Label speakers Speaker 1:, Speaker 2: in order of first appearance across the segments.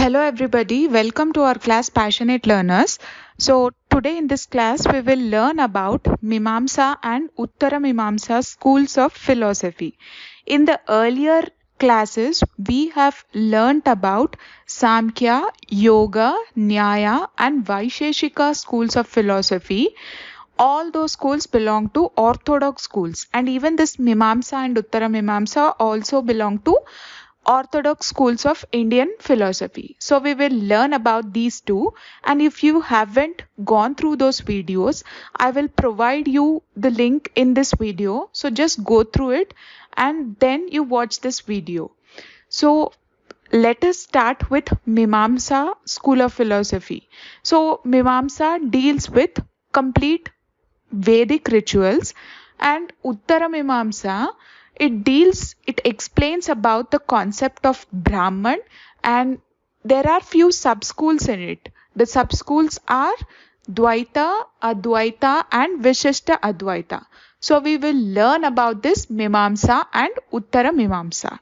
Speaker 1: Hello everybody, welcome to our class Passionate Learners. So today in this class we will learn about Mimamsa and Uttara Mimamsa schools of philosophy. In the earlier classes we have learnt about Samkhya, Yoga, Nyaya and Vaisheshika schools of philosophy. All those schools belong to orthodox schools, and even this Mimamsa and Uttara Mimamsa also belong to orthodox schools of Indian philosophy. So we will learn about these two, and if you haven't gone through those videos, I will provide you the link in this video. So just go through it and then you watch this video. So let us start with Mimamsa school of philosophy. So Mimamsa deals with complete Vedic rituals, and Uttara Mimamsa it explains about the concept of Brahman, and there are few subschools in it. The subschools are Dvaita, Advaita and Vishishta Advaita. So we will learn about this Mimamsa and Uttara Mimamsa.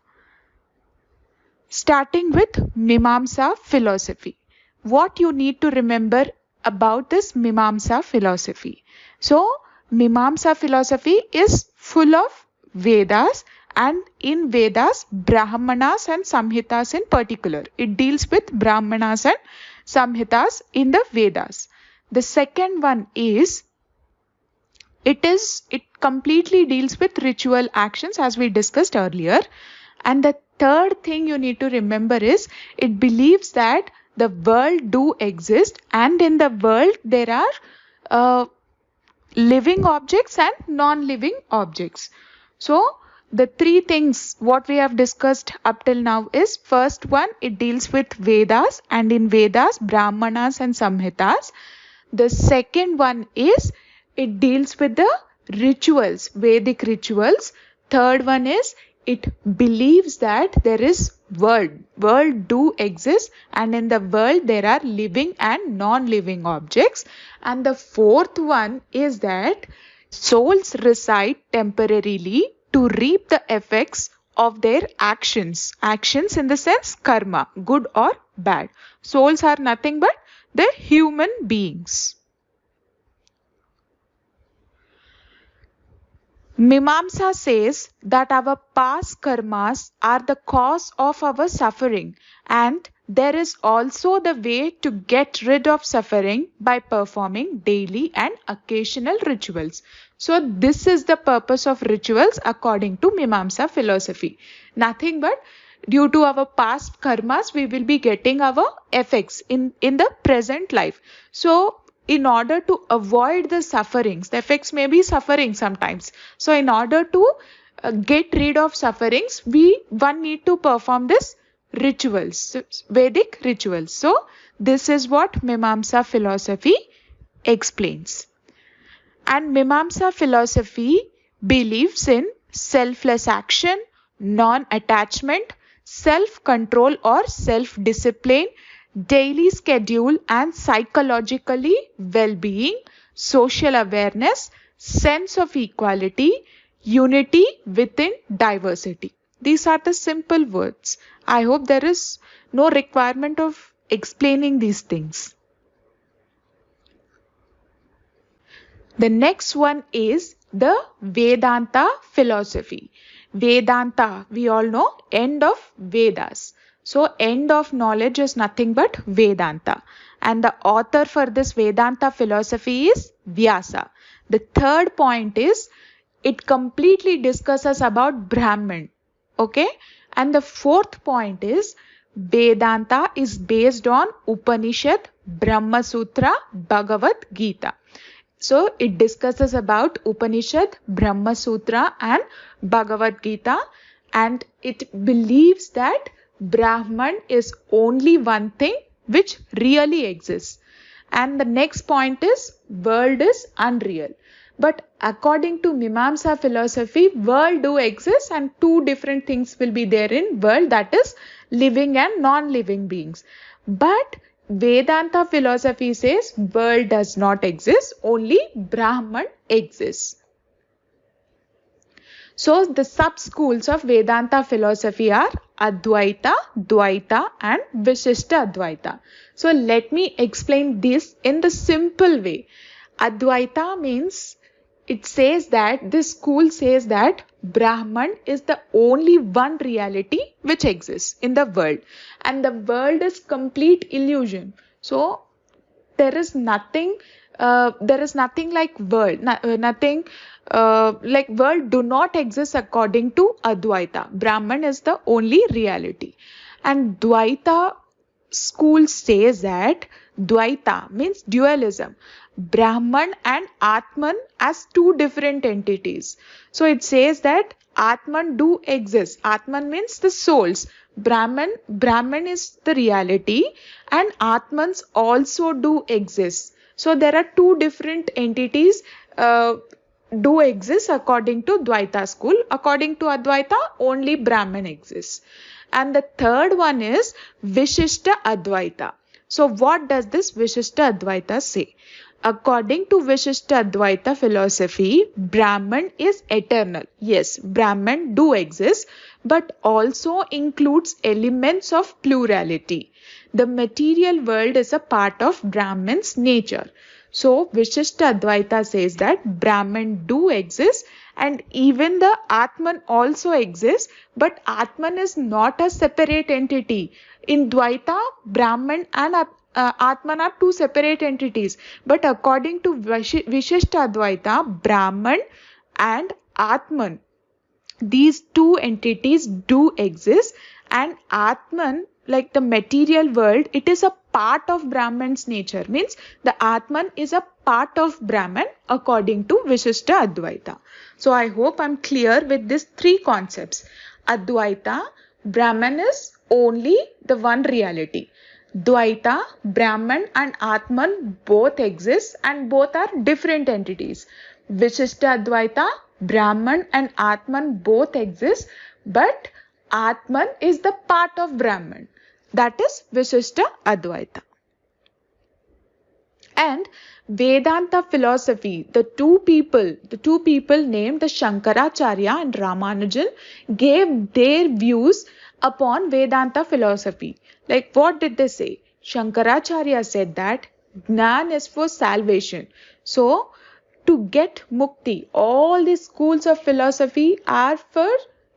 Speaker 1: Starting with Mimamsa philosophy. What you need to remember about this Mimamsa philosophy. So Mimamsa philosophy is full of Vedas, and in Vedas, Brahmanas and Samhitas in particular. It deals with Brahmanas and Samhitas in the Vedas. The second one is it completely deals with ritual actions as we discussed earlier. And the third thing you need to remember is it believes that the world do exist, and in the world there are living objects and non-living objects. So the three things what we have discussed up till now is, first one, it deals with Vedas, and in Vedas Brahmanas and Samhitas. The second one is it deals with the rituals, Vedic rituals. Third one is it believes that there is world do exist, and in the world there are living and non-living objects. And the fourth one is that souls reside temporarily to reap the effects of their actions in the sense karma, good or bad. Souls are nothing but the human beings. Mimamsa says that our past karmas are the cause of our suffering, and there is also the way to get rid of suffering by performing daily and occasional rituals. So this is the purpose of rituals according to Mimamsa philosophy. Nothing but due to our past karmas we will be getting our effects in the present life. So in order to avoid the sufferings, the effects may be suffering sometimes. So in order to get rid of sufferings, one need to perform this rituals, Vedic rituals. So this is what Mimamsa philosophy explains. And Mimamsa philosophy believes in selfless action, non-attachment, self-control or self-discipline, daily schedule and psychologically well-being, social awareness, sense of equality, unity within diversity. These are the simple words. I hope there is no requirement of explaining these things. The next one is the Vedanta philosophy. Vedanta, we all know, end of Vedas. So end of knowledge is nothing but Vedanta. And the author for this Vedanta philosophy is Vyasa. The third point is it completely discusses about Brahman. Okay. And the fourth point is Vedanta is based on Upanishad, Brahma Sutra, Bhagavad Gita. So it discusses about Upanishad, Brahma Sutra and Bhagavad Gita, and it believes that Brahman is only one thing which really exists. And the next point is world is unreal. But according to Mimamsa philosophy, world do exist and two different things will be there in world, that is living and non-living beings. But Vedanta philosophy says world does not exist, only Brahman exists. So the sub-schools of Vedanta philosophy are Advaita, Dvaita and Vishishta Advaita. So let me explain this in the simple way. Advaita means it says that this school says that Brahman is the only one reality which exists in the world, and the world is complete illusion. So there is nothing like world, nothing like world do not exist according to Advaita. Brahman is the only reality. And Dvaita school says that Dvaita means dualism. Brahman and Atman as two different entities. So it says that Atman do exist. Atman means the souls. Brahman is the reality, and Atmans also do exist. So there are two different entities do exist according to Dvaita school. According to Advaita, only Brahman exists. And the third one is Vishishta Advaita. So what does this Vishishta Advaita say? According to Vishishta Advaita philosophy, Brahman is eternal. Yes, Brahman do exist, but also includes elements of plurality. The material world is a part of Brahman's nature. So Vishishta Advaita says that Brahman do exist, and even the Atman also exists, but Atman is not a separate entity. In Dvaita, Brahman and Atman are two separate entities, but according to Vishishta Advaita, Brahman and Atman, these two entities do exist, and Atman, like the material world, it is a part of Brahman's nature. Means the Atman is a part of Brahman according to Vishishta Advaita. So I hope I'm clear with these three concepts. Advaita, Brahman is only the one reality. Dvaita, Brahman and Atman both exist and both are different entities. Vishishta Advaita, Brahman and Atman both exist, but Atman is the part of Brahman. That is Vishishta Advaita. And Vedanta philosophy, the two people named the Shankaracharya and Ramanujan gave their views upon Vedanta philosophy. Like what did they say? Shankaracharya said that Jnana is for salvation. So to get mukti, all these schools of philosophy are for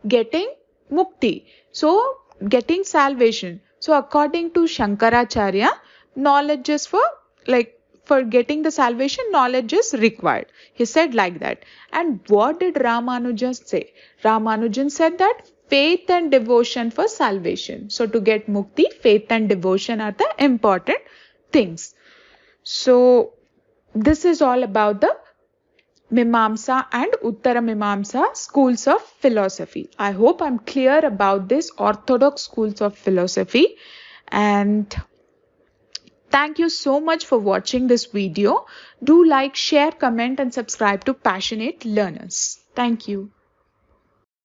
Speaker 1: getting mukti. So getting salvation. So according to Shankaracharya, knowledge is for getting the salvation, knowledge is required. He said like that. And what did Ramanujan say? Ramanujan said that faith and devotion for salvation. So to get mukti, faith and devotion are the important things. So this is all about the Mimamsa and Uttara Mimamsa schools of philosophy. I hope I'm clear about this orthodox schools of philosophy. And thank you so much for watching this video. Do like, share, comment and subscribe to Passionate Learners. Thank you.